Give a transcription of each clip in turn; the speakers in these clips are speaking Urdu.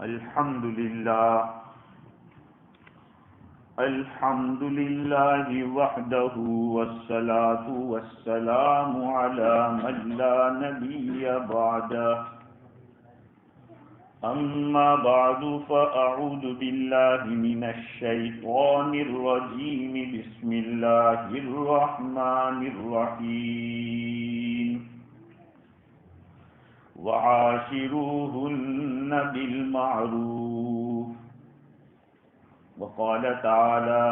الحمد لله وحده والصلاة والسلام على من لا نبي بعده أما بعد فأعوذ بالله من الشيطان الرجيم بسم الله الرحمن الرحيم وعاشروهن بالمعروف وقال تعالى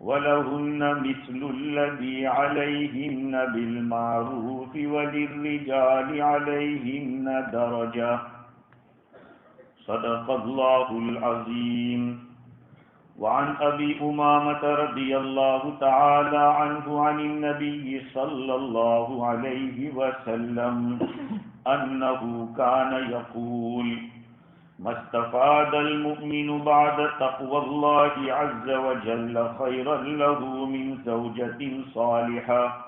ولهن مثل الذي عليهن بالمعروف وللرجال عليهن درجة صدق الله العظيم. وعن أبي أمامة رضي الله تعالى عنه عن النبي صلى الله عليه وسلم أنه كان يقول ما استفاد المؤمن بعد تقوى الله عز وجل خيرا له من زوجة صالحة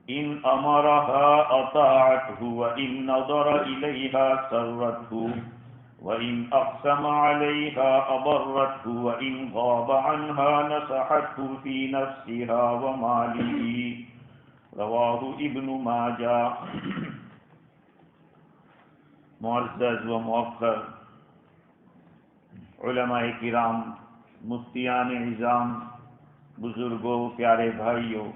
إن أمرها أطاعته وإن نظر إليها سرته وَإِنْ أَقْسَمَ عَلَيْهَا أَبَرَّتْهُ وَإِنْ غَابَ عَنْهَا نَصَحَتْهُ فِي نَفْسِهَا وَمَالِهِ. رواہ ابن ماجہ. معزز و موقر علماء کرام، مفتیان نظام، بزرگوں، پیارے بھائیوں،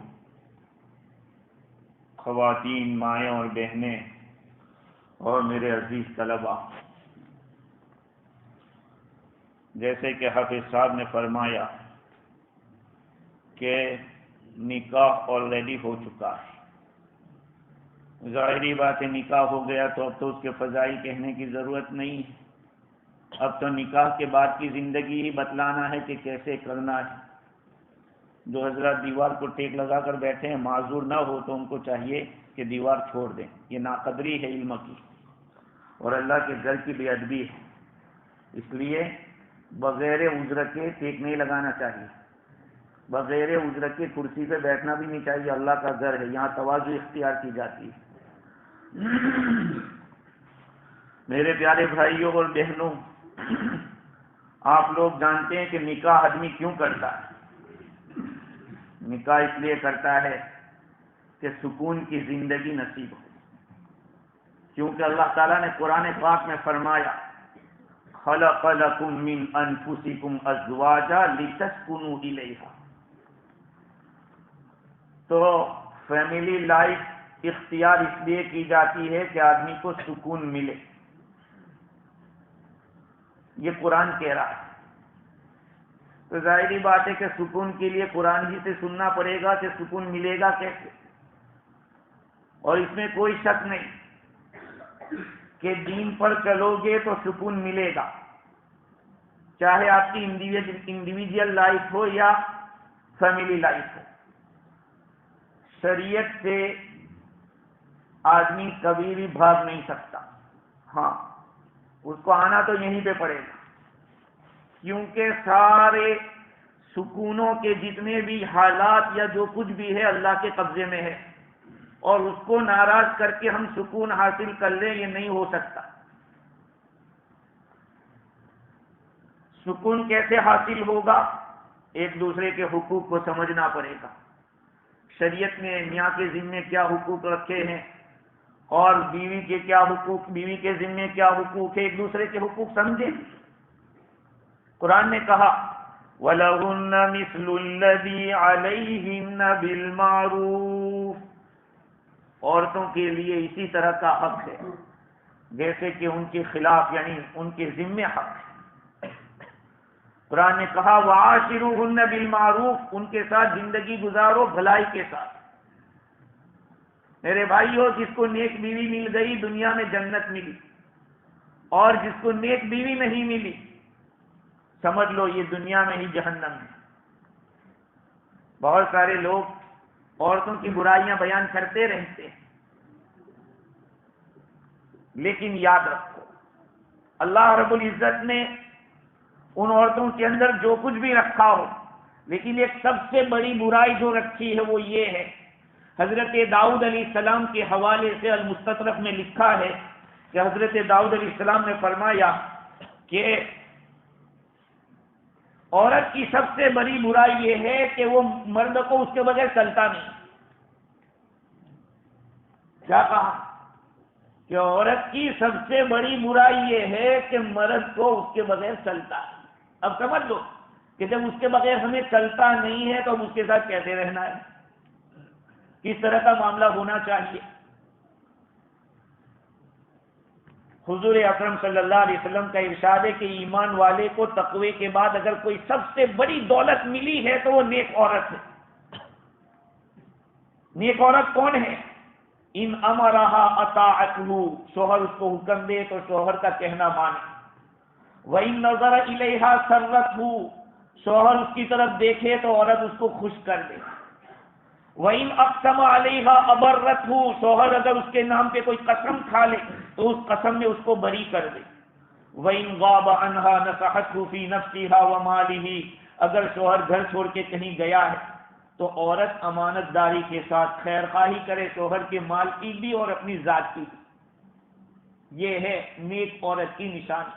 خواتین، مائیں اور بہنیں اور میرے عزیز طلباء، جیسے کہ حافظ صاحب نے فرمایا کہ نکاح آلریڈی ہو چکا ہے. ظاہری بات ہے، نکاح ہو گیا تو اب تو اس کے فضائل کہنے کی ضرورت نہیں ہے. اب تو نکاح کے بعد کی زندگی ہی بتلانا ہے کہ کیسے کرنا ہے. جو حضرات دیوار کو ٹیک لگا کر بیٹھے ہیں، معذور نہ ہو تو ان کو چاہیے کہ دیوار چھوڑ دیں. یہ ناقدری ہے علم کی اور اللہ کے گھر کی بے ادبی ہے. اس لیے بغیر عذر کے ٹیک نہیں لگانا چاہیے، بغیر عذر کے کرسی پہ بیٹھنا بھی نہیں چاہیے. اللہ کا گھر ہے، یہاں تواضع اختیار کی جاتی ہے. میرے پیارے بھائیوں اور بہنوں، آپ لوگ جانتے ہیں کہ نکاح آدمی کیوں کرتا ہے. نکاح اس لیے کرتا ہے کہ سکون کی زندگی نصیب ہو. کیونکہ اللہ تعالیٰ نے قرآن پاک میں فرمایا خلق لکم من انفسکم ازواجا لتسکنوا الیہا. تو فیملی لائف اختیار اس لیے کی جاتی ہے کہ آدمی کو سکون ملے. یہ قرآن کہہ رہا ہے. تو ظاہری بات ہے کہ سکون کے لیے قرآن ہی سے سننا پڑے گا کہ سکون ملے گا کیسے. اور اس میں کوئی شک نہیں کہ دین پر چلو گے تو سکون ملے گا، چاہے آپ کی انڈیویجول لائف ہو یا فیملی لائف ہو. شریعت سے آدمی کبھی بھی بھاگ نہیں سکتا. ہاں، اس کو آنا تو یہیں پہ پڑے گا، کیونکہ سارے سکونوں کے جتنے بھی حالات یا جو کچھ بھی ہے اللہ کے قبضے میں ہے، اور اس کو ناراض کر کے ہم سکون حاصل کر لیں، یہ نہیں ہو سکتا. سکون کیسے حاصل ہوگا؟ ایک دوسرے کے حقوق کو سمجھنا پڑے گا. شریعت نے میاں کے ذمے کیا حقوق رکھے ہیں اور بیوی کے کیا حقوق، بیوی کے ذمے کیا حقوق ہے، ایک دوسرے کے حقوق سمجھیں. قرآن نے کہا وَلَهُنَّ مِثْلُ الَّذِي عَلَيْهِنَّ بِالْمَعْرُوفِ. عورتوں کے لیے اسی طرح کا حق ہے جیسے کہ ان کے خلاف، یعنی ان کے ذمے حق ہے. قرآن نے کہا وَعَاشِرُوهُنَّ بِالْمَعْرُوفِ، ان کے ساتھ زندگی گزارو بھلائی کے ساتھ. میرے بھائیو، جس کو نیک بیوی مل گئی دنیا میں جنت ملی، اور جس کو نیک بیوی نہیں ملی سمجھ لو یہ دنیا میں ہی جہنم ہے. بہت سارے لوگ عورتوں کی برائیاں بیان کرتے رہتے ہیں، لیکن یاد رکھو اللہ رب العزت نے ان عورتوں کے اندر جو کچھ بھی رکھا ہو، لیکن ایک سب سے بڑی برائی جو رکھی ہے وہ یہ ہے. حضرت داؤد علیہ السلام کے حوالے سے المستطرف میں لکھا ہے کہ حضرت داؤد علیہ السلام نے فرمایا کہ عورت کی سب سے بڑی برائی یہ ہے کہ وہ مرد کو اس کے بغیر چلتا نہیں. کیا کہا؟ کہ عورت کی سب سے بڑی برائی یہ ہے کہ مرد کو اس کے بغیر چلتا ہے. اب سمجھ لو کہ جب اس کے بغیر ہمیں چلتا نہیں ہے تو ہم اس کے ساتھ کیسے رہنا ہے, کس طرح کا معاملہ ہونا چاہیے. حضور اکرم صلی اللہ علیہ وسلم کا ارشاد ہے کہ ایمان والے کو تقوی کے بعد اگر کوئی سب سے بڑی دولت ملی ہے تو وہ نیک عورت ہے. نیک عورت کون ہے؟ ان امرہا اطاعتہ, شوہر اس کو حکم دے تو شوہر کا کہنا مانے. وَإِن نَظَرَ إِلَيْهَا سَرَّتْهُ, شوہر اس کی طرف دیکھے تو عورت اس کو خوش کر دے. وَإِنْ أَقْسَمَ عَلَيْهَا أَبَرَّتْهُ, شوہر اگر اس کے نام پہ کوئی قسم کھا لے تو اس قسم میں اس کو بری کر دے. وَإِنْ غَابَ عَنْهَا نَصَحَتْهُ فِي نَفْسِهَا وَمَالِهِ, اگر شوہر گھر چھوڑ کے کہیں گیا ہے تو عورت امانت داری کے ساتھ خیر خواہی کرے, شوہر کے مال کی بھی اور اپنی ذات کی بھی. یہ ہے نیک عورت کی نشانی.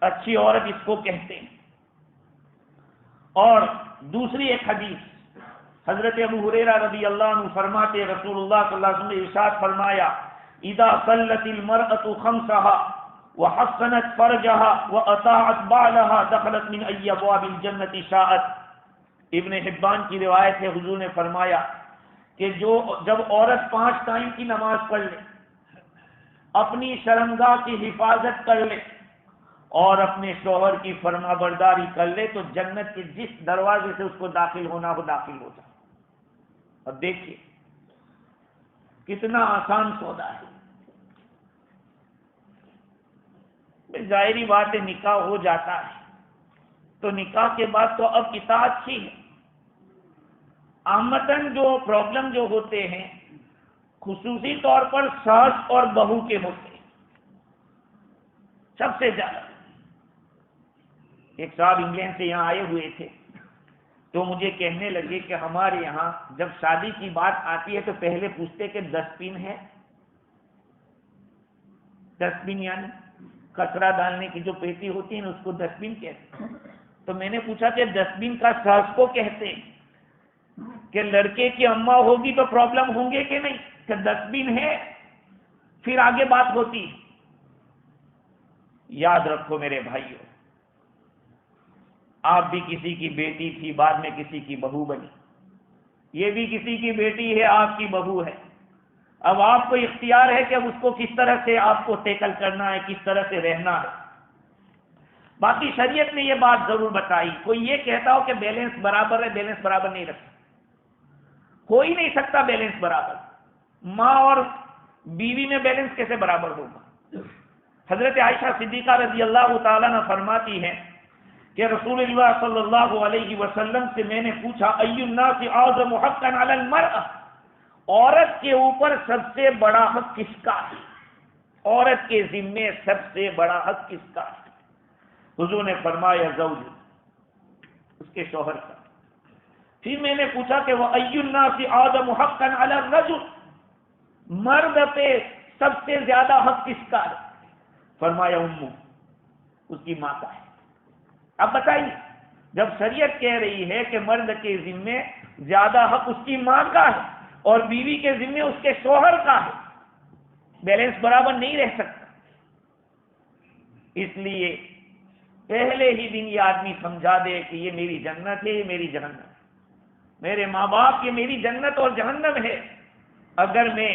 اچھی عورت اس کو کہتے ہیں. اور دوسری ایک حدیث, حضرت ابو ہریرہ رضی اللہ عنہ فرماتے رسول اللہ صلی اللہ علیہ وسلم نے ارشاد فرمایا اذا صلت المرأة خمسها وحسنت فرجها واطاعت بعلها دخلت من ای ابواب الجنة شاءت. ابن حبان کی روایت ہے, حضور نے فرمایا کہ جب عورت 5 ٹائم کی نماز پڑھ لے, اپنی شرمگاہ کی حفاظت کر لے اور اپنے شوہر کی فرما برداری کر لے تو جنت کے جس دروازے سے اس کو داخل ہونا ہو داخل ہو جائے. اب دیکھیے کتنا آسان سودا ہے. ظاہری بات ہے نکاح ہو جاتا ہے تو نکاح کے بعد تو اب اطاعت ہی ہے. عامتاً جو پرابلم جو ہوتے ہیں خصوصی طور پر ساس اور بہو کے ہوتے ہیں سب سے زیادہ. ایک صاحب انگلینڈ سے یہاں آئے ہوئے تھے تو مجھے کہنے لگے کہ ہمارے یہاں جب شادی کی بات آتی ہے تو پہلے پوچھتے کہ ڈسٹ بن ہے. ڈسٹ بن یعنی کچرا ڈالنے کی جو پیٹی ہوتی ہے نا اس کو ڈسٹ بن کہتے ہیں. تو میں نے پوچھا کہ ڈسٹ بن کا ساس کو کہتے ہیں کہ لڑکے کی اماں ہوگی تو پرابلم ہوں گے کہ نہیں, کہ ڈسٹ بن ہے پھر آگے بات ہوتی. یاد رکھو میرے بھائیوں, آپ بھی کسی کی بیٹی تھی, بعد میں کسی کی بہو بنی. یہ بھی کسی کی بیٹی ہے, آپ کی بہو ہے. اب آپ کو اختیار ہے کہ اب اس کو کس طرح سے آپ کو ٹیکل کرنا ہے, کس طرح سے رہنا ہے. باقی شریعت نے یہ بات ضرور بتائی. کوئی یہ کہتا ہو کہ بیلنس برابر ہے, بیلنس برابر نہیں رکھتا. ہو ہی نہیں سکتا بیلنس برابر. ماں اور بیوی میں بیلنس کیسے برابر ہوگا؟ حضرت عائشہ صدیقہ رضی اللہ تعالیٰ عنہ فرماتی ہیں کہ رسول اللہ صلی اللہ علیہ وسلم سے میں نے پوچھا ای الناس اعظم حقا علی المرأة, عورت کے اوپر سب سے بڑا حق کس کا ہے؟ عورت کے ذمے سب سے بڑا حق کس کا ہے؟ حضور نے فرمایا زوج, اس کے شوہر کا. پھر میں نے پوچھا کہ وہ ای الناس اعظم حقا علی الرجل, مرد پہ سب سے زیادہ حق کس کا ہے؟ فرمایا امو, اس کی ماں کا ہے. اب بتائیے, جب شریعت کہہ رہی ہے کہ مرد کے ذمے زیادہ حق اس کی ماں کا ہے اور بیوی کے ذمے اس کے شوہر کا ہے, بیلنس برابر نہیں رہ سکتا. اس لیے پہلے ہی دن یہ آدمی سمجھا دے کہ یہ میری جنت ہے, یہ میری جہنم ہے. میرے ماں باپ یہ میری جنت اور جہنم ہے. اگر میں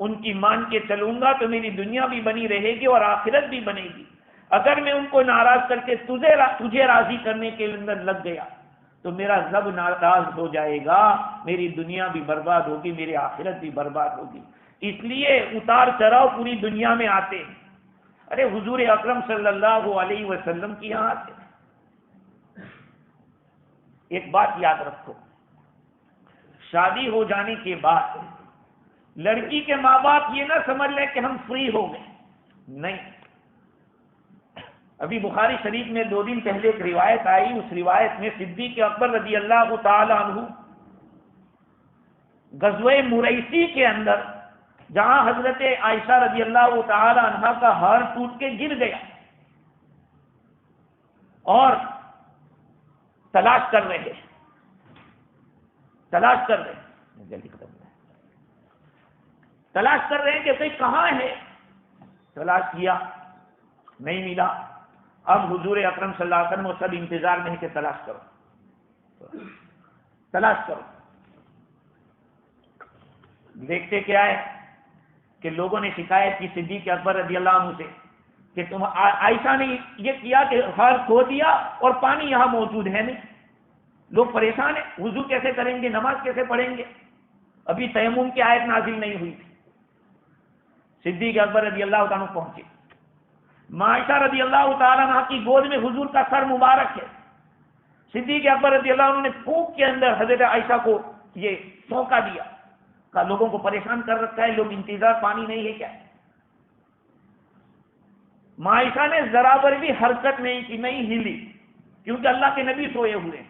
ان کی مان کے چلوں گا تو میری دنیا بھی بنی رہے گی اور آخرت بھی بنے گی. اگر میں ان کو ناراض کر کے تجھے راضی کرنے کے اندر لگ گیا تو میرا رب ناراض ہو جائے گا, میری دنیا بھی برباد ہوگی, میری آخرت بھی برباد ہوگی. اس لیے اتار چڑھاؤ پوری دنیا میں آتے ہیں. ارے حضور اکرم صلی اللہ علیہ وسلم کی یہاں آتے. ایک بات یاد رکھو, شادی ہو جانے کے بعد لڑکی کے ماں باپ یہ نہ سمجھ لیں کہ ہم فری ہو گئے. نہیں, ابھی بخاری شریف میں 2 دن پہلے ایک روایت آئی. اس روایت میں صدیق اکبر رضی اللہ تعالی عنہ غزوہ مریسی کے اندر جہاں حضرت عائشہ رضی اللہ تعالی عنہا کا ہار ٹوٹ کے گر گیا اور تلاش کر رہے ہیں کہ بھئی کہاں ہے. تلاش کیا نہیں ملا. اب حضور اکرم صلی اللہ علیہ وسلم سب انتظار میں ہے کہ تلاش کرو. دیکھتے کیا ہے کہ لوگوں نے شکایت کی صدیق اکبر رضی اللہ عنہ سے کہ تم عائشہ نے یہ کیا کہ ہار کھو دیا اور پانی یہاں موجود ہے نہیں. لوگ پریشان ہیں, وضو کیسے کریں گے, نماز کیسے پڑھیں گے. ابھی تیمم کی آیت نازل نہیں ہوئی تھی. صدیق اکبر رضی اللہ تعالیٰ پہنچے. عائشہ رضی اللہ تعالیٰ عنہ کی گود میں حضور کا سر مبارک ہے. صدیق اکبر رضی اللہ عنہ نے پھونک کے اندر حضرت عائشہ کو یہ سونکا دیا. کہا لوگوں کو پریشان کر رکھا ہے, لوگ انتظار, پانی نہیں ہے کیا. عائشہ نے ذرا بر بھی حرکت نہیں کی, نہیں ہلی, کیونکہ اللہ کے نبی سوئے ہوئے.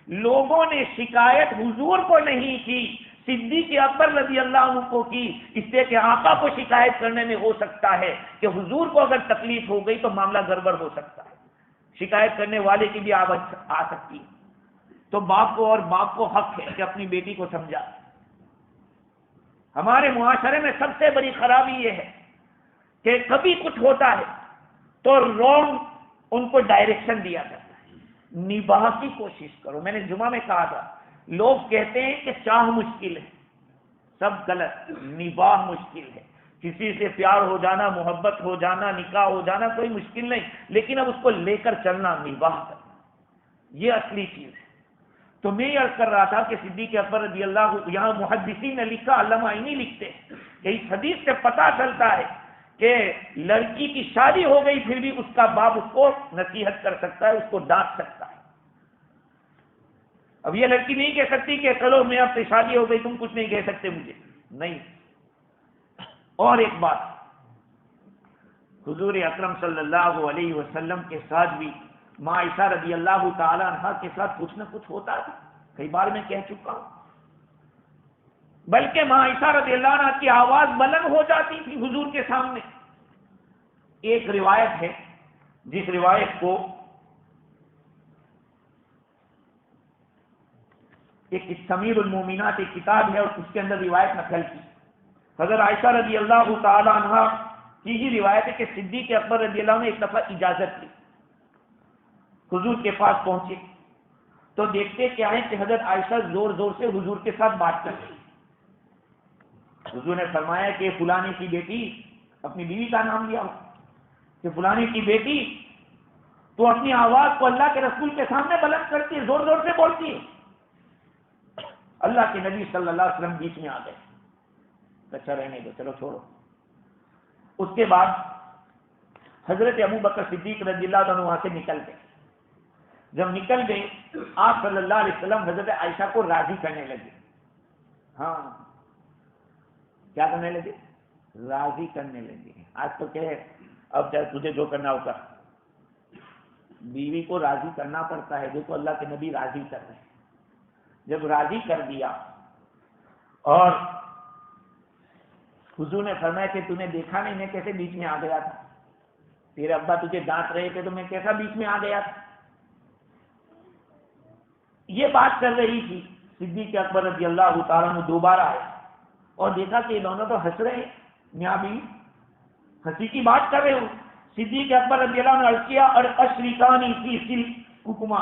لوگوں نے شکایت حضور کو نہیں کی, صدیق اکبر رضی اللہ عنہ کو کی, اس لیے کہ آقا کو شکایت کرنے میں ہو سکتا ہے کہ حضور کو اگر تکلیف ہو گئی تو معاملہ گڑبڑ ہو سکتا ہے, شکایت کرنے والے کی بھی آواز آ سکتی ہے. تو باپ کو حق ہے کہ اپنی بیٹی کو سمجھا. ہمارے معاشرے میں سب سے بڑی خرابی یہ ہے کہ کبھی کچھ ہوتا ہے تو رونگ ان کو ڈائریکشن دیا جاتا ہے. نباہ کی کوشش کرو. میں نے جمعہ میں کہا تھا, لوگ کہتے ہیں کہ چاہ مشکل ہے, سب غلط. نباہ مشکل ہے. کسی سے پیار ہو جانا, محبت ہو جانا, نکاح ہو جانا کوئی مشکل نہیں, لیکن اب اس کو لے کر چلنا, نباہ کرنا, یہ اصلی چیز ہے. تو میں یہ عرض کر رہا تھا کہ صدیق اکبر رضی اللہ, یہاں محدثین نے لکھا, علامہ عینی لکھتے ہیں کہ اس حدیث سے پتہ چلتا ہے کہ لڑکی کی شادی ہو گئی پھر بھی اس کا باپ اس کو نصیحت کر سکتا ہے, اس کو ڈانٹ سکتا ہے. اب یہ لڑکی نہیں کہہ سکتی کہ چلو میں اب سے شادی ہو گئی, تم کچھ نہیں کہہ سکتے مجھے, نہیں. اور ایک بات, حضور اکرم صلی اللہ علیہ وسلم کے ساتھ بھی عائشہ رضی اللہ تعالی عنہا کے ساتھ کچھ نہ کچھ ہوتا تھا. کئی بار میں کہہ چکا ہوں. بلکہ عائشہ رضی اللہ عنہ کی آواز بلند ہو جاتی تھی حضور کے سامنے. ایک روایت ہے جس روایت کو ایک سمیر المومنات ایک کتاب ہے اور اس کے اندر روایت نقل کی. حضرت عائشہ رضی اللہ تعالی عنہا کی ہی روایت ہے کہ صدیق اکبر رضی اللہ عنہ نے ایک دفعہ اجازت لی, حضور کے پاس پہنچے تو دیکھتے کیا ہے کہ حضرت عائشہ زور زور سے حضور کے ساتھ بات کر رہی. حضور نے فرمایا کہ فلانے کی بیٹی, اپنی بیوی کا نام لیا کہ فلانے کی بیٹی تو اپنی آواز کو اللہ کے رسول کے سامنے بلند کرتی ہے, زور زور سے بولتی ہے. اللہ کے نبی صلی اللہ علیہ وسلم بیچ میں آ گئے. اچھا رہنے دو, چلو چھوڑو. اس کے بعد حضرت ابو بکر صدیق رضی اللہ عنہ وہاں سے نکل گئے. جب نکل گئے آپ صلی اللہ علیہ وسلم حضرت عائشہ کو راضی کرنے لگے. ہاں, کیا کرنے لگے؟ راضی کرنے لگے. آج تو کہ اب چاہے تجھے جو کرنا ہو کر, بیوی کو راضی کرنا پڑتا ہے. دیکھو اللہ کے نبی راضی کر رہے ہیں. جب راضی کر دیا اور حضور نے فرمایا کہ تو نے دیکھا نہیں میں کیسے بیچ میں آ گیا تھا, تیرے ابا تجھے ڈانٹ رہے تھے تو میں کیسا بیچ میں آ گیا تھا. یہ بات کر رہی تھی. صدیق اکبر رضی اللہ تعالیٰ عنہ دوبارہ آئے اور دیکھا کہ یہ دونوں تو ہنس رہے ہیں, میاں بیوی ہنسی کی بات کر رہے ہو. صدیق اکبر رضی اللہ عنہ عرض کیا, اور اشریکانی فی سلمکما,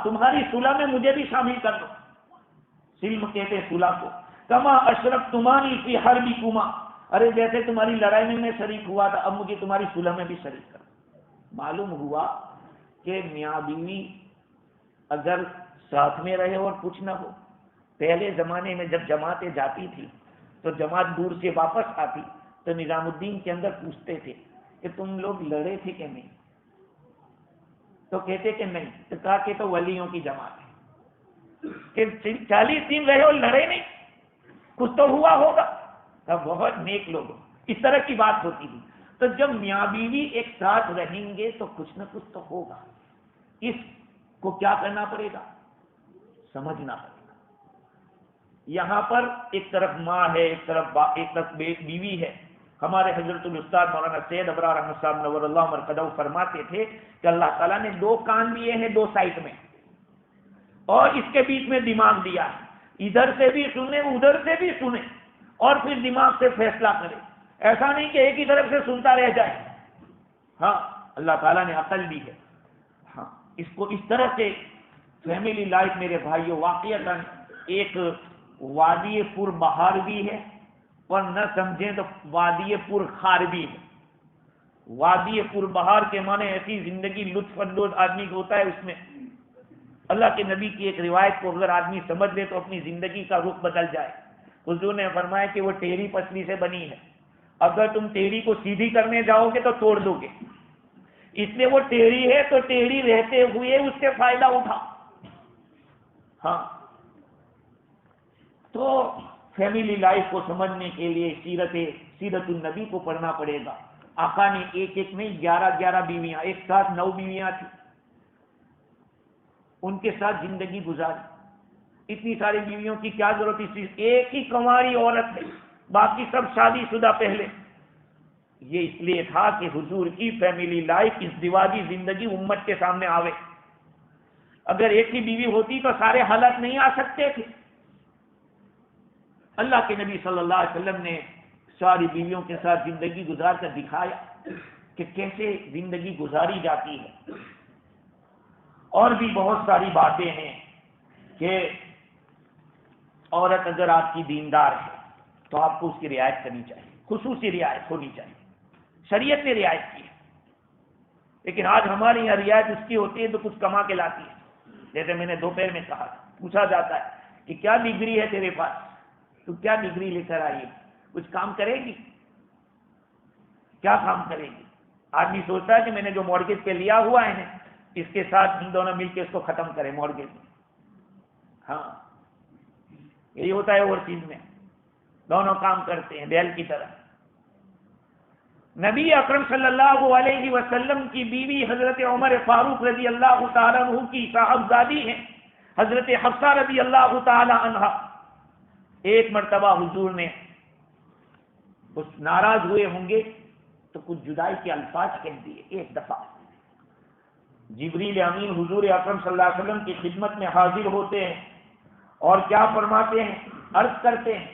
تمہاری صلح میں مجھے بھی شامل کر دو. سلم کہتے صلح کو. کما اشرکتمانی فی حربکما, ارے جیسے تمہاری لڑائی میں شریک ہوا تھا اب مجھے تمہاری صلح میں بھی شریک کر. معلوم ہوا کہ میاں بیوی اگر ساتھ میں رہے اور کچھ نہ ہو, پہلے زمانے میں جب جماعتیں جاتی تھی تو جماعت دور سے واپس آتی تو نظام الدین کے اندر پوچھتے تھے کہ تم لوگ لڑے تھے کہ نہیں, تو کہتے کہ نہیں, تو کہا کہ تو ولیوں کی جماعت ہے کہ 40 دن رہے اور لڑے نہیں, کچھ تو ہوا ہوگا. بہت نیک لوگ, اس طرح کی بات ہوتی تھی. تو جب میاں بیوی ایک ساتھ رہیں گے تو کچھ نہ کچھ تو ہوگا. اس کو کیا کرنا پڑے گا؟ سمجھنا پڑے گا. یہاں پر ایک طرف ماں ہے، ایک طرف بیوی ہے. ہمارے حضرت الاستاد مولانا سید ابرار احمد صاحب نور اللہ مرقدہ فرماتے تھے کہ اللہ تعالیٰ نے 2 کان دیے ہیں 2 سائٹ میں، اور اس کے بیچ میں دماغ دیا ہے، ادھر سے بھی سنے ادھر سے بھی سنے اور پھر دماغ سے فیصلہ کرے. ایسا نہیں کہ ایک ہی طرف سے سنتا رہ جائے. ہاں اللہ تعالیٰ نے عقل دی ہے. ہاں اس کو اس طرح سے فیملی لائف میرے بھائیوں واقعتاً ایک وادی پر بہار بھی ہے، اور نہ سمجھیں تو وادی پر خار بھی ہے. وادی پر بہار کے معنی ایسی زندگی لطف اندوز آدمی کو ہوتا ہے، اس میں اللہ کے نبی کی ایک روایت کو اگر آدمی سمجھ لے تو اپنی زندگی کا رخ بدل جائے. حضور نے فرمایا کہ وہ ٹیڑھی پسلی سے بنی ہے، اگر تم ٹیڑھی کو سیدھی کرنے جاؤ گے تو توڑ دو گے، اس لیے وہ ٹیڑھی ہے تو ٹیڑھی رہتے ہوئے اس سے فائدہ اٹھا. ہاں تو فیملی لائف کو سمجھنے کے لیے سیرت النبی کو پڑھنا پڑے گا. آقا نے ایک نہیں 11 بیویاں، ایک ساتھ 9 بیویاں تھیں، ان کے ساتھ زندگی گزاری. اتنی ساری بیویوں کی کیا ضرورت تھی؟ ایک ہی کنواری عورت ہے، باقی سب شادی شدہ پہلے. یہ اس لیے تھا کہ حضور کی فیملی لائف ازدواجی زندگی امت کے سامنے آوے. اگر ایک ہی بیوی ہوتی تو سارے حالات نہیں آ سکتے تھے. اللہ کے نبی صلی اللہ علیہ وسلم نے ساری بیویوں کے ساتھ زندگی گزار کر دکھایا کہ کیسے زندگی گزاری جاتی ہے. اور بھی بہت ساری باتیں ہیں کہ عورت اگر آپ کی دیندار ہے تو آپ کو اس کی رعایت کرنی چاہیے، خصوصی رعایت ہونی چاہیے. شریعت نے رعایت کی ہے، لیکن آج ہمارے یہاں رعایت اس کی ہوتی ہے تو کچھ کما کے لاتی ہے. جیسے میں نے دوپہر میں کہا، پوچھا جاتا ہے کہ کیا ڈگری ہے تیرے پاس، تو کیا ڈگری لے کر آئی، کچھ کام کرے گی؟ کیا کام کرے گی؟ آدمی سوچتا ہے کہ میں نے جو مورگیج پہ لیا ہوا ہے اس کے ساتھ ہم دونوں مل کے اس کو ختم کریں مورگیج میں. ہاں یہی ہوتا ہے اور چیز میں دونوں کام کرتے ہیں بیل کی طرح. نبی اکرم صلی اللہ علیہ وسلم کی بیوی حضرت عمر فاروق رضی اللہ تعالیٰ عنہ کی صاحبزادی ہیں حضرت حفصہ رضی اللہ تعالیٰ عنہا. ایک مرتبہ حضور نے کچھ ناراض ہوئے ہوں گے تو کچھ جدائی کے الفاظ کہہ دیے. ایک دفعہ جبریل امین حضور اکرم صلی اللہ علیہ وسلم کی خدمت میں حاضر ہوتے ہیں اور کیا فرماتے ہیں، عرض کرتے ہیں.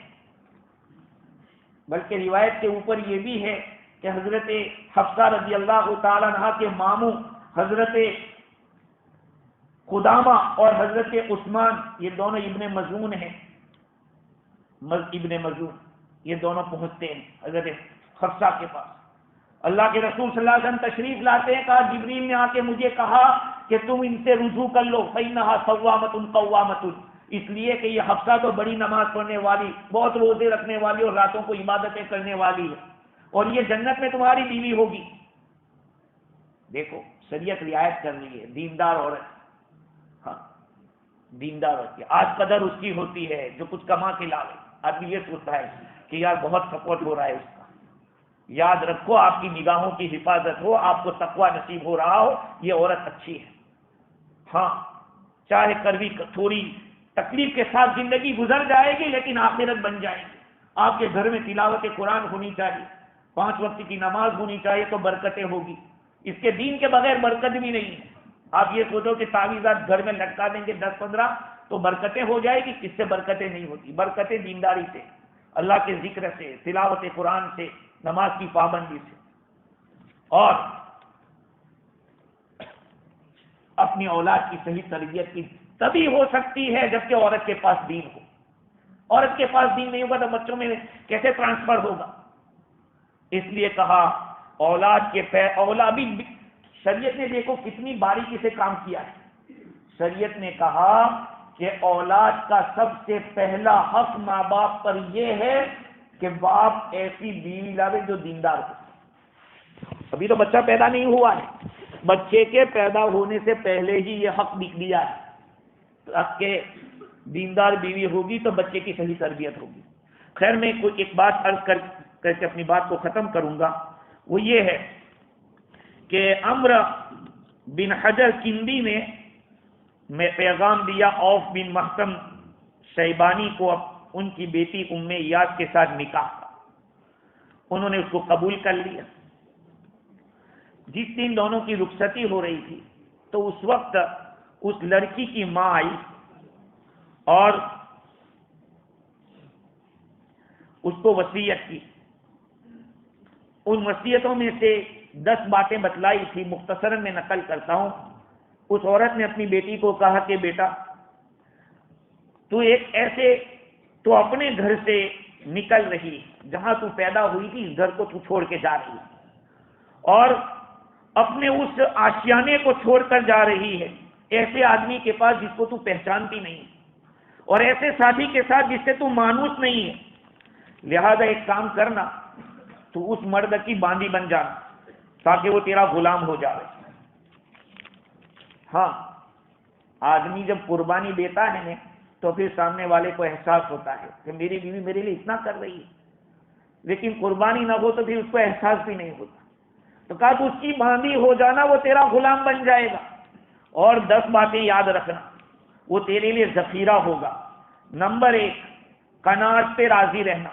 بلکہ روایت کے اوپر یہ بھی ہے کہ حضرت حفصہ رضی اللہ تعالیٰ عنہ کے ماموں حضرت قدامہ اور حضرت عثمان، یہ دونوں ابن مظعون ہیں، ابن مظعون، یہ دونوں پہنچتے ہیں حضرت حفصہ کے پاس. اللہ کے رسول صلی اللہ علیہ وسلم تشریف لاتے ہیں. کہا جبریل نے آ کے مجھے کہا کہ تم ان سے رجوع کر لو، فإنها صوامۃ قوامۃ، اس لیے کہ یہ حفصہ تو بڑی نماز پڑھنے والی، بہت روزے رکھنے والی اور راتوں کو عبادتیں کرنے والی ہے، اور یہ جنت میں تمہاری بیوی ہوگی. دیکھو شریعت رعایت کر رہی ہے، دیندار عورت. ہاں دیندار ہوتی ہے، آج قدر اس کی ہوتی ہے جو کچھ کما کے لاوے. آدمی یہ سوچتا ہے کہ یار بہت سپورٹ ہو رہا ہے اس کا. یاد رکھو آپ کی نگاہوں کی حفاظت ہو، آپ کو تقوی نصیب ہو رہا ہو، یہ عورت اچھی ہے. ہاں چاہے کڑوی تھوڑی تکلیف کے ساتھ زندگی گزر جائے گی لیکن آخرت بن جائے گی. آپ کے گھر میں تلاوت قرآن ہونی چاہیے، 5 وقت کی نماز ہونی چاہیے تو برکتیں ہوگی. اس کے دین کے بغیر برکت بھی نہیں ہے. آپ یہ سوچو کہ تعویذات گھر میں لٹکا دیں گے 10-15 تو برکتیں ہو جائے گی، کس سے برکتیں نہیں ہوتی. برکتیں دینداری سے، اللہ کے ذکر سے، تلاوت قرآن سے، نماز کی پابندی سے، اور اپنی اولاد کی صحیح تربیت کی تبھی ہو سکتی ہے جبکہ عورت کے پاس دین ہو. عورت کے پاس دین نہیں ہوگا تو بچوں میں کیسے ٹرانسفر ہوگا؟ اس لیے کہا اولاد کے اولاد بھی. شریعت نے دیکھو کتنی باریکی سے کام کیا ہے. شریعت نے کہا کہ اولاد کا سب سے پہلا حق ماں باپ پر یہ ہے کہ باپ ایسی بیوی لاوے جو دیندار ہو. ابھی تو بچہ پیدا نہیں ہوا ہے، بچے کے پیدا ہونے سے پہلے ہی یہ حق لکھ دیا ہے کہ دیندار بیوی ہوگی تو بچے کی صحیح تربیت ہوگی. خیر میں کوئی ایک بات عرض کر کے اپنی بات کو ختم کروں گا. وہ یہ ہے کہ عمر بن حجر کندی نے پیغام دیا اوف بن محکم شیبانی کو ان کی بیٹی ام ایاس کے ساتھ نکاح کا، انہوں نے اس کو قبول کر لیا۔ جس دن دونوں کی رخصتی ہو رہی تھی تو اس وقت اس لڑکی کی ماں آئی اور اس کو وصیت کی۔ ان وصیتوں میں سے 10 باتیں بتلائی تھی، مختصراً میں نقل کرتا ہوں۔ اس عورت نے اپنی بیٹی کو کہا کہ بیٹا تو اپنے گھر سے نکل رہی، جہاں تو پیدا ہوئی تھی اس گھر کو تو چھوڑ کے جا رہی ہے، اور اپنے اس آشیانے کو چھوڑ کر جا رہی ہے ایسے آدمی کے پاس جس کو تو پہچانتی نہیں، اور ایسے ساتھی کے ساتھ جس سے تو مانوس نہیں ہے۔ لہذا ایک کام کرنا، تو اس مرد کی باندی بن جانا تاکہ وہ تیرا غلام ہو جائے۔ ہاں، آدمی جب قربانی دیتا ہے نا تو پھر سامنے والے کو احساس ہوتا ہے کہ میری بیوی میرے لیے اتنا کر رہی ہے، لیکن قربانی نہ ہو تو پھر اس کو احساس بھی نہیں ہوتا۔ تو کہا تو اس کی باندی ہو جانا، وہ تیرا غلام بن جائے گا، اور 10 باتیں یاد رکھنا، وہ تیرے لیے ذخیرہ ہوگا۔ نمبر 1، قناعت پہ راضی رہنا۔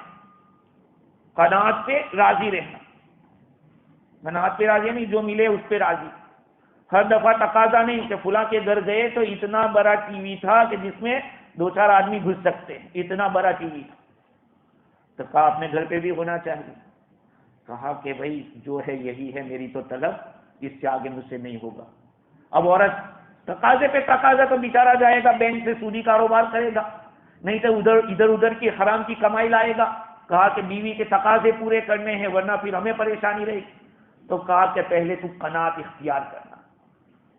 قناعت پہ راضی رہنا، قناعت پہ راضی نہیں، جو ملے اس پہ راضی۔ ہر دفعہ تقاضا نہیں کہ فلاں کے گھر گئے تو اتنا بڑا ٹی وی تھا کہ جس میں 2-4 آدمی گھس سکتے ہیں، اتنا بڑا ٹی وی تھا۔ تو کہا اپنے گھر پہ بھی ہونا چاہیے۔ کہا کہ بھائی جو ہے یہی ہے میری تو طلب، اس سے آگے مجھ سے نہیں ہوگا۔ اب عورت تقاضے پہ تقاضا تو بیچارہ جائے گا بینک سے سودی کاروبار کرے گا، نہیں تو ادھر کی حرام کی کمائی لائے گا۔ کہا کہ بیوی کے تقاضے پورے کرنے ہیں ورنہ پھر ہمیں پریشانی رہے گی۔ تو کہا کہ پہلے تو قناعت اختیار کرنا۔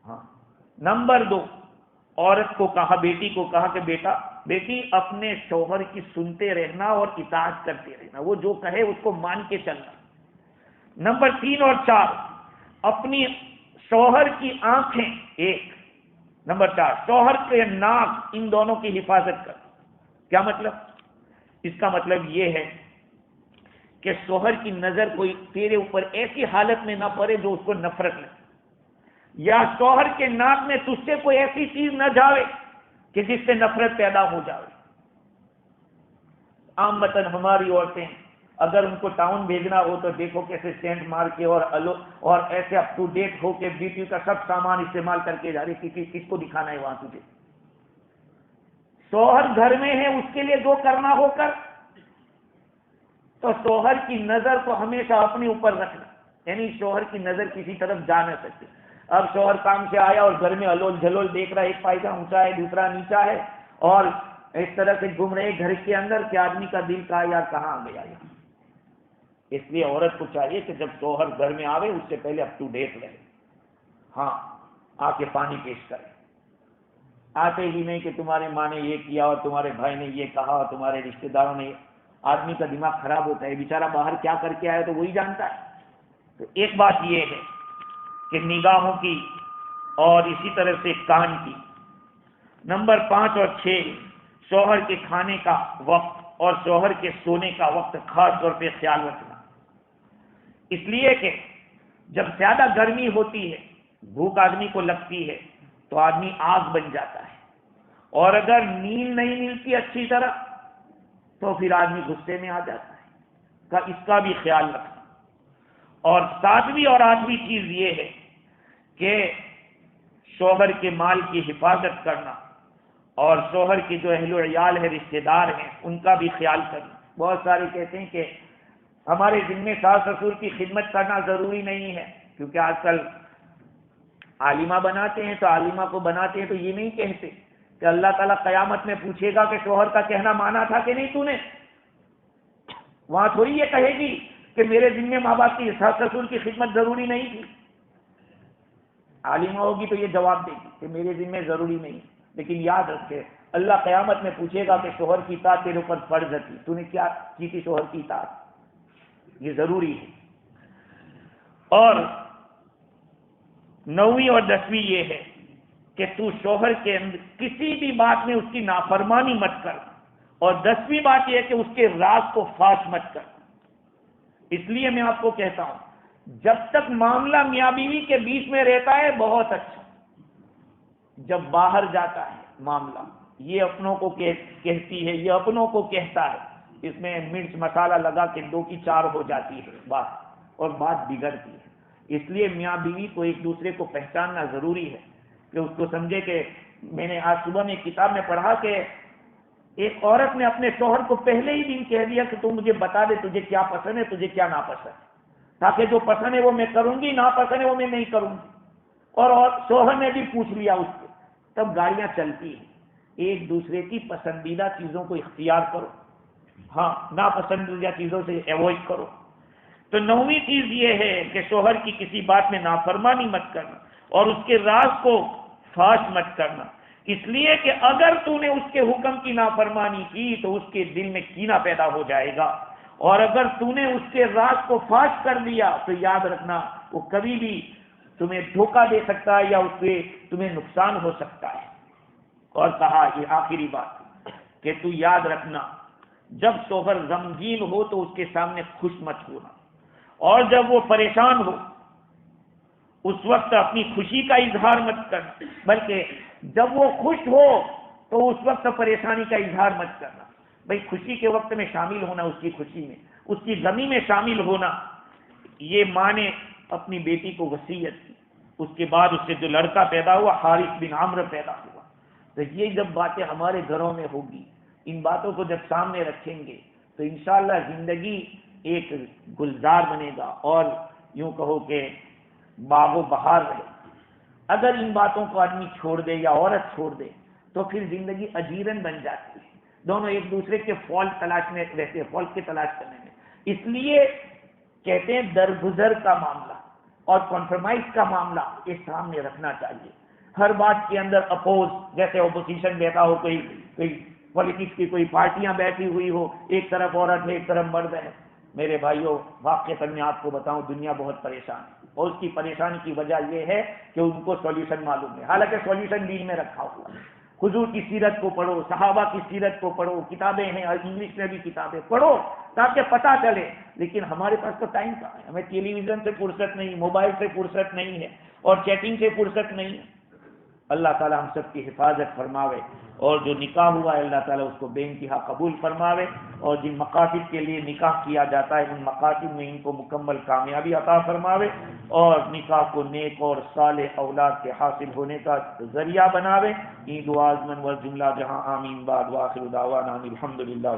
ہاں۔ نمبر 2، عورت کو کہا، بیٹی کو کہا کہ بیٹی اپنے شوہر کی سنتے رہنا اور اطاعت کرتے رہنا، وہ جو کہے اس کو مان کے چلنا۔ نمبر 3 اور 4، اپنی شوہر کی آنکھیں 1، نمبر 4 شوہر کے ناک، ان دونوں کی حفاظت کر۔ کیا مطلب؟ اس کا مطلب یہ ہے کہ شوہر کی نظر کوئی تیرے اوپر ایسی حالت میں نہ پڑے جو اس کو نفرت لگے، یا شوہر کے ناک میں تجھ سے کوئی ایسی چیز نہ جاوے کہ جس سے نفرت پیدا ہو جائے۔ عام مثلاً ہماری عورتیں اگر ان کو ٹاؤن بھیجنا ہو تو دیکھو کیسے سینٹ مار کے اور ایسے اپ ٹو ڈیٹ ہو کے بیوٹی کا سب سامان استعمال کر کے جا رہی، کس کو دکھانا ہے وہاں تجھے؟ شوہر گھر میں ہے، اس کے لیے جو کرنا ہو کر۔ تو شوہر کی نظر کو ہمیشہ اپنے اوپر رکھنا، یعنی شوہر کی نظر کسی طرف جا نہ سکے۔ اب شوہر کام سے آیا اور گھر میں الول جھلول دیکھ رہا ہے، ایک پائجہ اونچا ہے دوسرا نیچا ہے، اور اس طرح سے گھوم رہے گھر کے اندر کہ آدمی کا دل کہا یار کہاں آ گیا۔ اس لیے عورت کو چاہیے کہ جب شوہر گھر میں آوے اس سے پہلے اپ ٹو ڈیٹ رہے۔ ہاں، آ کے پانی پیش کرے، آتے ہی نہیں کہ تمہارے ماں نے یہ کیا اور تمہارے بھائی نے یہ کہا اور تمہارے رشتہ داروں نے۔ آدمی کا دماغ خراب ہوتا ہے، بیچارہ باہر کیا کر کے آیا تو وہی جانتا ہے۔ تو ایک بات یہ ہے کہ نگاہوں کی اور اسی طرح سے کان کی۔ نمبر 5 اور 6، شوہر کے کھانے کا وقت اور شوہر کے سونے کا وقت خاص طور پہ خیال رکھنا، اس لیے کہ جب زیادہ گرمی ہوتی ہے، بھوک آدمی کو لگتی ہے تو آدمی آگ بن جاتا ہے، اور اگر نیند نہیں ملتی اچھی طرح تو پھر آدمی غصے میں آ جاتا ہے۔ اس کا بھی خیال رکھنا۔ اور 7ویں اور 8ویں چیز یہ ہے کہ شوہر کے مال کی حفاظت کرنا، اور شوہر کی جو اہل و عیال ہے، رشتہ دار ہیں، ان کا بھی خیال کرنا۔ بہت سارے کہتے ہیں کہ ہمارے ذمہ ساس سسر کی خدمت کرنا ضروری نہیں ہے، کیونکہ آج کل عالمہ بناتے ہیں تو عالمہ کو بناتے ہیں تو یہ نہیں کہتے کہ اللہ تعالیٰ قیامت میں پوچھے گا کہ شوہر کا کہنا مانا تھا کہ نہیں تو نے۔ وہاں تھوڑی یہ کہے گی کہ میرے ذمہ ماں باپ کی ساس سسر کی خدمت ضروری نہیں تھی۔ عالمہ ہوگی تو یہ جواب دے گی کہ میرے ذمہ ضروری نہیں، لیکن یاد رکھے اللہ قیامت میں پوچھے گا کہ شوہر کی اطاعت تیرے اوپر فرض تھی، تو نے کیا کی تھی شوہر کی اطاعت، یہ ضروری ہے۔ اور 9ویں اور 10ویں یہ ہے کہ تو شوہر کے اندر کسی بھی بات میں اس کی نافرمانی مت کر، اور 10ویں بات یہ ہے کہ اس کے راز کو فاش مت کر۔ اس لیے میں آپ کو کہتا ہوں جب تک معاملہ میاں بیوی کے بیچ میں رہتا ہے بہت اچھا، جب باہر جاتا ہے معاملہ یہ اپنوں کو کہتی ہے، یہ اپنوں کو کہتا ہے، اس میں مرچ مسالہ لگا کے 2 کی 4 ہو جاتی ہے بات، اور بات بگڑتی ہے۔ اس لیے میاں بیوی کو ایک دوسرے کو پہچاننا ضروری ہے کہ اس کو سمجھے کہ میں نے آج صبح میں کتاب میں پڑھا کہ ایک عورت نے اپنے شوہر کو پہلے ہی دن کہہ دیا کہ تو مجھے بتا دے تجھے کیا پسند ہے، تجھے کیا ناپسند ہے، تاکہ جو پسند ہے وہ میں کروں گی، ناپسند ہے وہ میں نہیں کروں گی۔ اور شوہر نے بھی پوچھ لیا اس سے، تب گاڑیاں چلتی ہیں۔ ایک دوسرے کی پسندیدہ چیزوں کو اختیار کرو، ہاں ناپسندیدہ چیزوں سے ایوائڈ کرو۔ تو 9ویں چیز یہ ہے کہ شوہر کی کسی بات میں نافرمانی مت کرنا اور اس کے راز کو فاش مت کرنا، اس لیے کہ اگر تو نے اس کے حکم کی نافرمانی کی تو اس کے دل میں کینہ پیدا ہو جائے گا، اور اگر تو نے اس کے راز کو فاش کر دیا تو یاد رکھنا وہ کبھی بھی تمہیں دھوکہ دے سکتا ہے یا اس سے تمہیں نقصان ہو سکتا ہے۔ اور کہا یہ آخری بات کہ تو یاد رکھنا جب شوہر غمگین ہو تو اس کے سامنے خوش مت ہونا، اور جب وہ پریشان ہو اس وقت اپنی خوشی کا اظہار مت کرنا، بلکہ جب وہ خوش ہو تو اس وقت پریشانی کا اظہار مت کرنا۔ بھئی خوشی کے وقت میں شامل ہونا، اس کی خوشی میں، اس کی غمی میں شامل ہونا۔ یہ ماں نے اپنی بیٹی کو وصیت کی، اس کے بعد اس سے جو لڑکا پیدا ہوا حارث بن عمرو پیدا ہوا۔ تو یہ جب باتیں ہمارے گھروں میں ہوگی، ان باتوں کو جب سامنے رکھیں گے تو انشاءاللہ زندگی ایک گلزار بنے گا اور یوں کہو کہ باغ و بہار رہے۔ اگر ان باتوں کو آدمی چھوڑ دے یا عورت چھوڑ دے تو پھر زندگی اجیرن بن جاتی ہے، دونوں ایک دوسرے کے فالٹ تلاش میں رہتے ہیں، فالٹ کی تلاش کرنے میں۔ اس لیے کہتے ہیں درگزر کا معاملہ اور کمپرومائز کا معاملہ یہ سامنے رکھنا چاہیے۔ ہر بات کے اندر اپوز، جیسے اپوزیشن بیٹھا ہو، کوئی پولیٹکس کی کوئی پارٹیاں بیٹھی ہوئی ہو، ایک طرف عورت ہے ایک طرف مرد ہے۔ میرے بھائیوں واقعتاً میں آپ کو بتاؤں دنیا بہت پریشان ہے، اور اس کی پریشانی کی وجہ یہ ہے کہ ان کو سولوشن معلوم ہے، حالانکہ سولوشن دین میں رکھا ہوا ہے۔ حضور کی سیرت کو پڑھو، صحابہ کی سیرت کو پڑھو، کتابیں ہیں اور انگلش میں بھی کتابیں پڑھو تاکہ پتہ چلے۔ لیکن ہمارے پاس تو ٹائم کہاں ہے، ہمیں ٹیلی ویژن سے فرصت نہیں، موبائل سے فرصت نہیں ہے، اور چیٹنگ سے فرصت نہیں ہے۔ اللہ تعالی ہم سب کی حفاظت فرماوے، اور جو نکاح ہوا ہے اللہ تعالیٰ اس کو بے انتہا قبول فرماوے، اور جن مقاصد کے لیے نکاح کیا جاتا ہے ان مقاصد میں ان کو مکمل کامیابی عطا فرماوے، اور نکاح کو نیک اور صالح اولاد کے حاصل ہونے کا ذریعہ بناوے۔ این دعا من و جملہ جہاں آمین بعد، وآخر دعوانا الحمدللہ۔